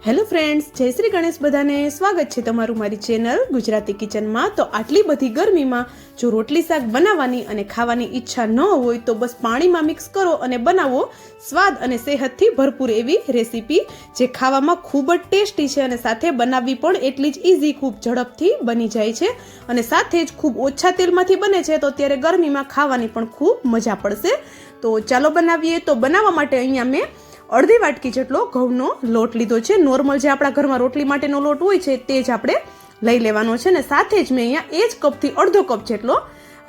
Hello friends, જય શ્રી ગણેશ. બધાને સ્વાગત છે તમારું મારી ચેનલ ગુજરાતી કિચનમાં. તો આટલી બધી ગરમીમાં જો રોટલી શાક બનાવવાની અને ખાવાની ઈચ્છા ન હોય તો બસ પાણીમાં મિક્સ કરો અને બનાવો સ્વાદ અને સેહતથી ભરપૂર એવી રેસીપી જે ખાવામાં ખૂબ જ ટેસ્ટી છે અને સાથે બનાવવી પણ એટલી જ ઇઝી, ખૂબ ઝડપથી બની જાય છે અને સાથે જ ખૂબ ઓછા તેલમાંથી બને છે. તો અત્યારે ગરમીમાં ખાવાની પણ ખૂબ મજા પડશે. તો ચાલો બનાવીએ. તો બનાવવા માટે અહીંયા મેં અડધી વાટકી જેટલો ઘઉંનો લોટ લીધો છે. નોર્મલ જે આપણા ઘરમાં રોટલી માટેનો લોટ હોય છે તે જ આપણે લઈ લેવાનો છે ને સાથે જ મેં અહીંયા એ જ કપથી અડધો કપ જેટલો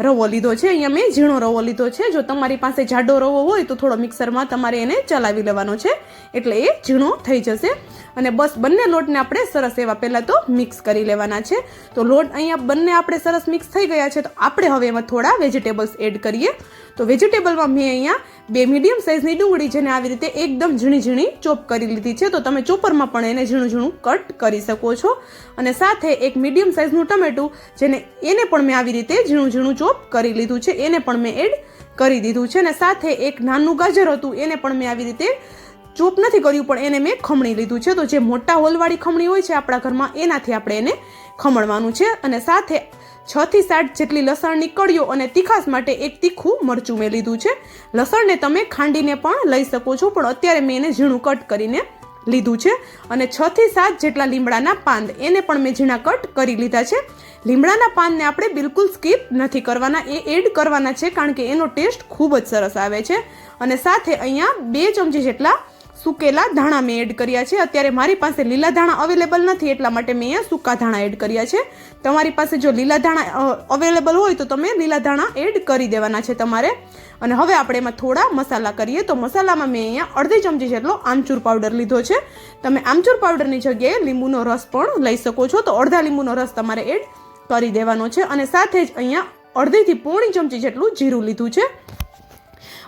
રવો લીધો છે. અહીંયા મેં ઝીણો રવો લીધો છે. જો તમારી પાસે જાડો રવો હોય તો થોડો મિક્સરમાં તમારે એને ચલાવી લેવાનો છે એટલે એ ઝીણો થઈ જશે. અને બસ બંને લોટને આપણે સરસ એવા પહેલાં તો મિક્સ કરી લેવાના છે. તો લોટ અહીંયા બંને આપણે સરસ મિક્સ થઈ ગયા છે. તો આપણે હવે એમાં થોડા વેજીટેબલ્સ એડ કરીએ. તો વેજીટેબલમાં મેં અહીંયા 2 મીડિયમ સાઇઝની ડુંગળી જેને આવી રીતે એકદમ ઝીણી ઝીણી ચોપ કરી લીધી છે. તો તમે ચોપરમાં પણ એને ઝીણું ઝીણું કટ કરી શકો છો. અને સાથે એક મીડિયમ સાઇઝનું ટમેટું એને પણ મેં આવી રીતે ઝીણું ઝીણું ચોપ કરી લીધું છે, એને પણ મેં એડ કરી દીધું છે. અને સાથે એક નાનું ગાજર હતું એને પણ મેં આવી રીતે ચોપ નથી કર્યું પણ એને મેં ખમણી લીધું છે. તો જે મોટા હોલવાળી ખમણી હોય છે આપણા ઘરમાં એનાથી આપણે એને ખમણવાનું છે. અને સાથે 6 થી 7 જેટલી લસણની કળીઓ અને તીખાસ માટે એક તીખું મરચું મેં લીધું છે. લસણને તમે ખાંડીને પણ લઈ શકો છો પણ અત્યારે મેં એને ઝીણું કટ કરીને લીધું છે. અને 6 થી 7 જેટલા લીમડાના પાન એને પણ મેં ઝીણા કટ કરી લીધા છે. લીમડાના પાનને આપણે બિલકુલ સ્કીપ નથી કરવાના, એ એડ કરવાના છે કારણ કે એનો ટેસ્ટ ખૂબ જ સરસ આવે છે. અને સાથે અહીંયા 2 ચમચી જેટલા સૂકેલા ધાણા મેં એડ કર્યા છે. અત્યારે મારી પાસે લીલા ધાણા અવેલેબલ નથી એટલા માટે મેં અહીંયા સૂકા ધાણા એડ કર્યા છે. તમારી પાસે જો લીલા ધાણા અવેલેબલ હોય તો તમે લીલા ધાણા એડ કરી દેવાના છે તમારે. અને હવે આપણે એમાં થોડા મસાલા કરીએ. તો મસાલામાં મેં અહીંયા અડધી ચમચી જેટલો આમચૂર પાવડર લીધો છે. તમે આમચૂર પાવડરની જગ્યાએ લીંબુનો રસ પણ લઈ શકો છો. તો અડધા લીંબુનો રસ તમારે એડ કરી દેવાનો છે. અને સાથે જ અહીંયા અડધીથી પોણી ચમચી જેટલું જીરું લીધું છે.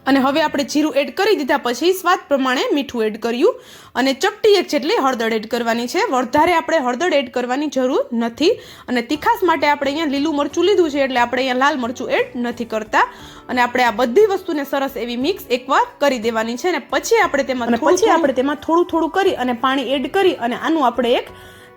અને હવે આપણે જીરું એડ કરી દીધા પછી સ્વાદ પ્રમાણે મીઠું એડ કર્યું અને ચપટી 1 જેટલી હળદર એડ કરવાની છે. વધારે આપણે હળદર એડ કરવાની જરૂર નથી. અને તીખાસ માટે આપણે અહીંયા લીલું મરચું લીધું છે એટલે આપણે અહીંયા લાલ મરચું એડ નથી કરતા. અને આપણે આ બધી વસ્તુને સરસ એવી મિક્સ એકવાર કરી દેવાની છે. અને પછી આપણે તેમાં થોડું થોડું કરી અને પાણી એડ કરી અને આનું આપણે એક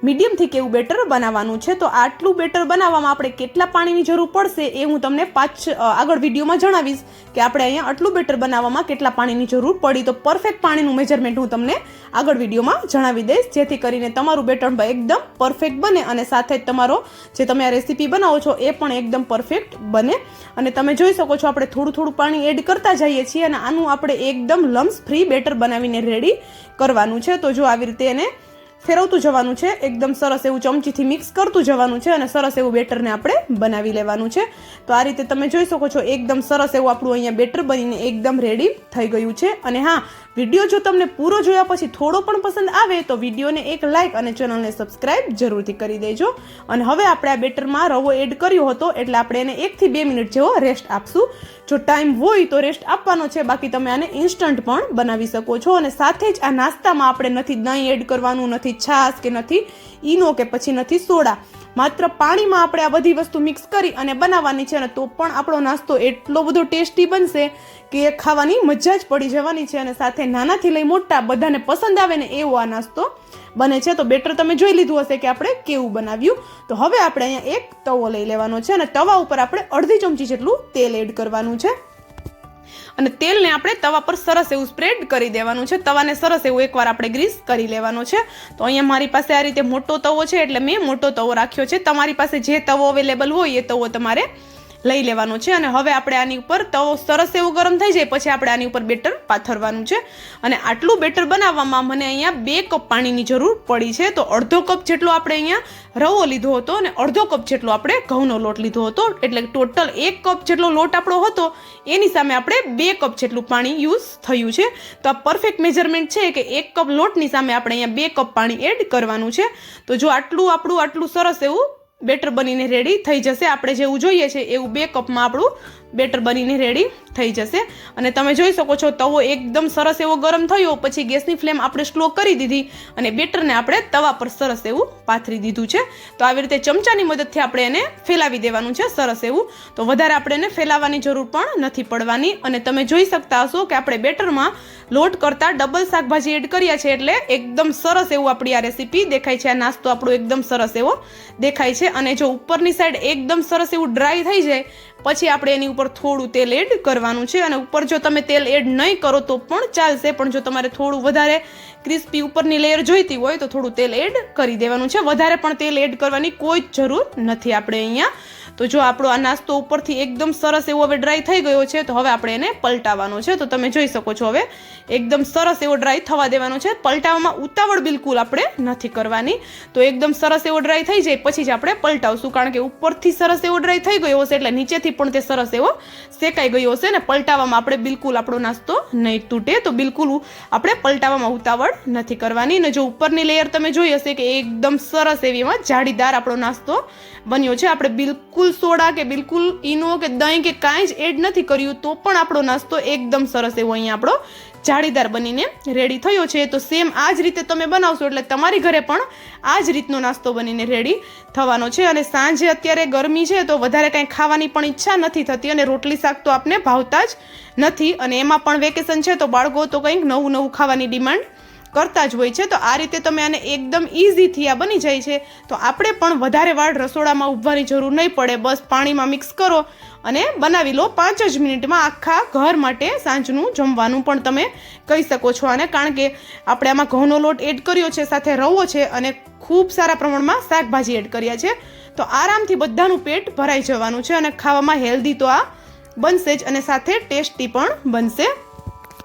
મીડિયમથી કેવું બેટર બનાવવાનું છે. તો આટલું બેટર બનાવવામાં આપણે કેટલા પાણીની જરૂર પડશે એ હું તમને આગળ વિડીયોમાં જણાવીશ કે આપણે અહીંયા આટલું બેટર બનાવવામાં કેટલા પાણીની જરૂર પડી. તો પરફેક્ટ પાણીનું મેજરમેન્ટ હું તમને આગળ વિડીયોમાં જણાવી દઈશ જેથી કરીને તમારું બેટર એકદમ પરફેક્ટ બને અને સાથે જ તમારો જે તમે આ રેસીપી બનાવો છો એ પણ એકદમ પરફેક્ટ બને. અને તમે જોઈ શકો છો આપણે થોડું થોડું પાણી એડ કરતા જઈએ છીએ અને આનું આપણે એકદમ લમ્સ ફ્રી બેટર બનાવીને રેડી કરવાનું છે. તો જો આવી રીતે એને ફેરવતું જવાનું છે, એકદમ સરસ એવું ચમચીથી મિક્સ કરતું જવાનું છે અને સરસ એવું બેટરને આપણે બનાવી લેવાનું છે. તો આ રીતે તમે જોઈ શકો છો એકદમ સરસ એવું આપણું અહીંયા બેટર બનીને એકદમ રેડી થઈ ગયું છે. અને હા, વિડીયો જો તમને પૂરો જોયા પછી થોડો પણ પસંદ આવે તો વિડીયોને એક લાઇક અને ચેનલને સબસ્ક્રાઇબ જરૂરથી કરી દેજો. અને હવે આપણે આ બેટરમાં રવો એડ કર્યો હતો એટલે આપણે એને 1 થી 2 મિનિટ જેવો રેસ્ટ આપશું. જો ટાઈમ હોય તો રેસ્ટ આપવાનો છે, બાકી તમે આને ઇન્સ્ટન્ટ પણ બનાવી શકો છો. અને સાથે જ આ નાસ્તામાં આપણે નથી દહીં એડ કરવાનું, નથી છાશ કે નથી ઈનો કે પછી નથી સોડા, માત્ર પાણીમાં આપણે આ બધી વસ્તુ મિક્સ કરી અને બનાવવાની છે. અને તો પણ આપણો નાસ્તો એટલો બધો ટેસ્ટી બનશે કે ખાવાની મજા જ પડી જવાની છે. અને સાથે નાનાથી લઈ મોટા બધાને પસંદ આવે ને એવો આ નાસ્તો બને છે. તો બેટર તમે જોઈ લીધું હશે કે આપણે કેવું બનાવ્યું. તો હવે આપણે અહીંયા એક તવો લઈ લેવાનો છે અને તવા ઉપર આપણે અડધી ચમચી જેટલું તેલ એડ કરવાનું છે. અને તેલને આપણે તવા પર સરસ એવું સ્પ્રેડ કરી દેવાનું છે. તવાને સરસ એવું એકવાર આપણે ગ્રીસ કરી લેવાનો છે. તો અહીંયા મારી પાસે આ રીતે મોટો તવો છે એટલે મેં મોટો તવો રાખ્યો છે. તમારી પાસે જે તવો અવેલેબલ હોય એ તવો તમારે લઈ લેવાનો છે. અને હવે આપણે આની ઉપર તવો સરસ એવું ગરમ થઈ જાય પછી આપણે આની ઉપર બેટર પાથરવાનું છે. અને આટલું બેટર બનાવવામાં મને અહીંયા 2 કપ પાણીની જરૂર પડી છે. તો અડધો કપ જેટલો આપણે અહીંયા રવો લીધો હતો અને અડધો કપ જેટલો આપણે ઘઉંનો લોટ લીધો હતો એટલે ટોટલ 1 કપ જેટલો લોટ આપણો હતો એની સામે આપણે 2 કપ જેટલું પાણી યુઝ થયું છે. તો આ પરફેક્ટ મેજરમેન્ટ છે કે 1 કપ લોટની સામે આપણે અહીંયા 2 કપ પાણી એડ કરવાનું છે. તો જો આટલું સરસ એવું બેટર બનીને રેડી થઈ જશે. આપણે જેવું જોઈએ છે એવું 2 કપમાં આપણું બેટર બનીને રેડી થઈ જશે। અને તમે જોઈ શકો છો તવો એકદમ સરસ એવો ગરમ થયો, પછી ગેસની ફ્લેમ આપણે સ્લો કરી દીધી અને બેટરને આપણે તવા પર સરસ એવું પાથરી દીધું છે। તો આવી રીતે ચમચાની મદદથી આપણે એને ફેલાવી દેવાનું છે સરસ એવું। તો વધારે આપણે એને ફેલાવવાની જરૂર પણ નથી પડવાની। અને તમે જોઈ શકતા હશો કે આપણે બેટરમાં લોટ કરતાં ડબલ શાકભાજી એડ કર્યા છે, એટલે એકદમ સરસ એવું આપણી આ રેસીપી દેખાય છે। આ નાસ્તો આપણો એકદમ સરસ એવો દેખાય છે। અને જો ઉપરની સાઈડ એકદમ સરસ એવું ડ્રાય થઈ જાય પછી આપણે એની ઉપર થોડું તેલ એડ કરવાનું છે। અને ઉપર જો તમે તેલ એડ નહીં કરો તો પણ ચાલશે, પણ જો તમારે થોડું વધારે ક્રિસ્પી ઉપરની લેયર જોઈતી હોય તો થોડું તેલ એડ કરી દેવાનું છે। વધારે પણ તેલ એડ કરવાની કોઈ જ જરૂર નથી આપણે અહીંયા। તો જો આપણો આ નાસ્તો ઉપરથી એકદમ સરસ એવો હવે ડ્રાય થઈ ગયો છે, તો હવે આપણે એને પલટાવવાનો છે। તો તમે જોઈ શકો છો હવે એકદમ સરસ એવો ડ્રાય થવા દેવાનો છે। પલટાવવામાં ઉતાવળ બિલકુલ આપણે નથી કરવાની। તો એકદમ સરસ એવો ડ્રાય થઈ જાય પછી જ આપણે પલટાવશું, કારણ કે ઉપરથી સરસ એવો ડ્રાય થઈ ગયો હશે એટલે નીચેથી પણ તે સરસ એવો શેકાઈ ગયો હશે ને પલટાવવામાં આપણે બિલકુલ આપણો નાસ્તો નહીં તૂટે। તો બિલકુલ આપણે પલટાવવામાં ઉતાવળ નથી કરવાની। અને જો ઉપરની લેયર તમે જોઈ હશે કે એકદમ સરસ એવી એમાં જાળીદાર આપણો નાસ્તો બન્યો છે। આપણે બિલકુલ સોડા કે બિલકુલ ઈનો કે દહીં કે કાંઈ જ એડ નથી કર્યું તો પણ આપણો નાસ્તો એકદમ સરસ એવો અહીંયા આપણો જાળીદાર બનીને રેડી થયો છે। તો સેમ આ જ રીતે તમે બનાવશો એટલે તમારી ઘરે પણ આ જ રીતનો નાસ્તો બનીને રેડી થવાનો છે। અને સાંજે અત્યારે ગરમી છે તો વધારે કાંઈ ખાવાની પણ ઈચ્છા નથી થતી, અને રોટલી શાક તો આપને ભાવતા જ નથી, અને એમાં પણ વેકેશન છે તો બાળકો તો કંઈક નવું નવું ખાવાની ડિમાન્ડ કરતા જ હોય છે। તો આ રીતે તમે આને એકદમ ઇઝીથી આ બની જાય છે। તો આપણે પણ વધારે વાર રસોડામાં ઊભવાની જરૂર નહીં પડે, બસ પાણીમાં મિક્સ કરો અને બનાવી લો 5 જ મિનિટમાં આખા ઘર માટે સાંજનું જમવાનું પણ તમે કહી શકો છો આને, કારણ કે આપણે આમાં ઘઉંનો લોટ એડ કર્યો છે, સાથે રવો છે અને ખૂબ સારા પ્રમાણમાં શાકભાજી એડ કર્યા છે। તો આરામથી બધાનું પેટ ભરાઈ જવાનું છે અને ખાવામાં હેલ્ધી તો આ બનશે જ અને સાથે ટેસ્ટી પણ બનશે।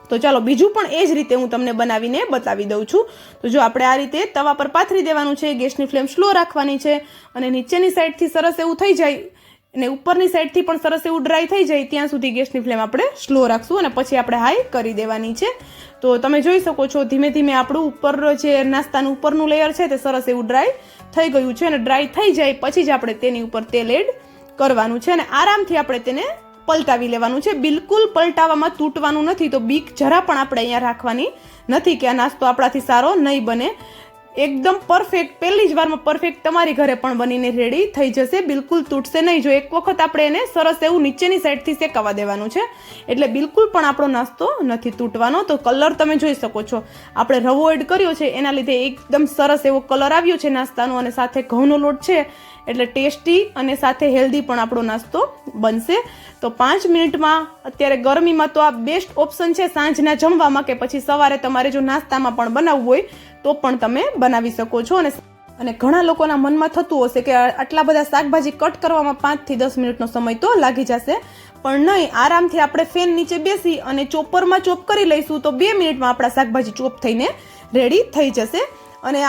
તો ચાલો બીજું પણ એ જ રીતે હું તમને બનાવીને બતાવી દઉં છું। તો જો આપણે આ રીતે તવા પર પાથરી દેવાનું છે, ગેસની ફ્લેમ સ્લો રાખવાની છે, અને નીચેની સાઈડથી સરસ એવું થઈ જાય અને ઉપરની સાઈડથી પણ સરસ એવું ડ્રાય થઈ જાય ત્યાં સુધી ગેસની ફ્લેમ આપણે સ્લો રાખશું અને પછી આપણે હાઈ કરી દેવાની છે। તો તમે જોઈ શકો છો ધીમે ધીમે આપણું ઉપર જે નાસ્તાનું ઉપરનું લેયર છે તે સરસ એવું ડ્રાય થઈ ગયું છે, અને ડ્રાય થઈ જાય પછી જ આપણે તેની ઉપર તેલ એડ કરવાનું છે અને આરામથી આપણે તેને પલટાવી લેવાનું છે। બિલકુલ પલટાવવામાં તૂટવાનું નથી, તો બીક જરા પણ આપણે અહીંયા રાખવાની નથી કે આ નાસ્તો આપણાથી સારો નહીં બને। એકદમ પરફેક્ટ પહેલી જ વારમાં પરફેક્ટ તમારી ઘરે પણ બનીને રેડી થઈ જશે, બિલકુલ તૂટશે નહીં। જો એક વખત આપણે એને સરસ એવું નીચેની સાઈડથી શેકાવા દેવાનું છે એટલે બિલકુલ પણ આપણો નાસ્તો નથી તૂટવાનો। તો કલર તમે જોઈ શકો છો, આપણે રવો એડ કર્યો છે એના લીધે એકદમ સરસ એવો કલર આવ્યો છે નાસ્તાનો, અને સાથે ઘઉંનો લોટ છે એટલે ટેસ્ટી અને સાથે હેલ્ધી પણ આપણો નાસ્તો બનશે। તો 5 મિનિટમાં અત્યારે ગરમીમાં તો આ બેસ્ટ ઓપ્શન છે સાંજના જમવામાં, કે પછી સવારે તમારે જો નાસ્તામાં પણ બનાવવું હોય તો પણ તમે બનાવી શકો છો। અને ઘણા લોકોના મનમાં થતું હશે કે આટલા બધા શાકભાજી કટ કરવામાં 5 થી 10 મિનિટનો સમય તો લાગી જશે, પણ નહીં, આરામથી આપણે ફેન નીચે બેસી અને ચોપરમાં ચોપ કરી લઈશું તો 2 મિનિટમાં આપણા શાકભાજી ચોપ થઈને રેડી થઈ જશે। અને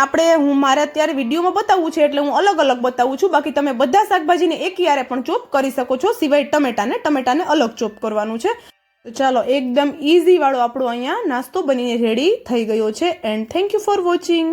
હું મારે અત્યારે વિડીયોમાં બતાવવું છે એટલે હું અલગ અલગ બતાવું છું, બાકી તમે બધા શાકભાજીને એકયારે પણ ચોપ કરી શકો છો, સિવાય ટમેટાને અલગ ચોપ કરવાનું છે। તો ચાલો એકદમ ઇઝી વાળો આપણો અહીંયા નાસ્તો બનીને રેડી થઈ ગયો છે। And thank you for watching.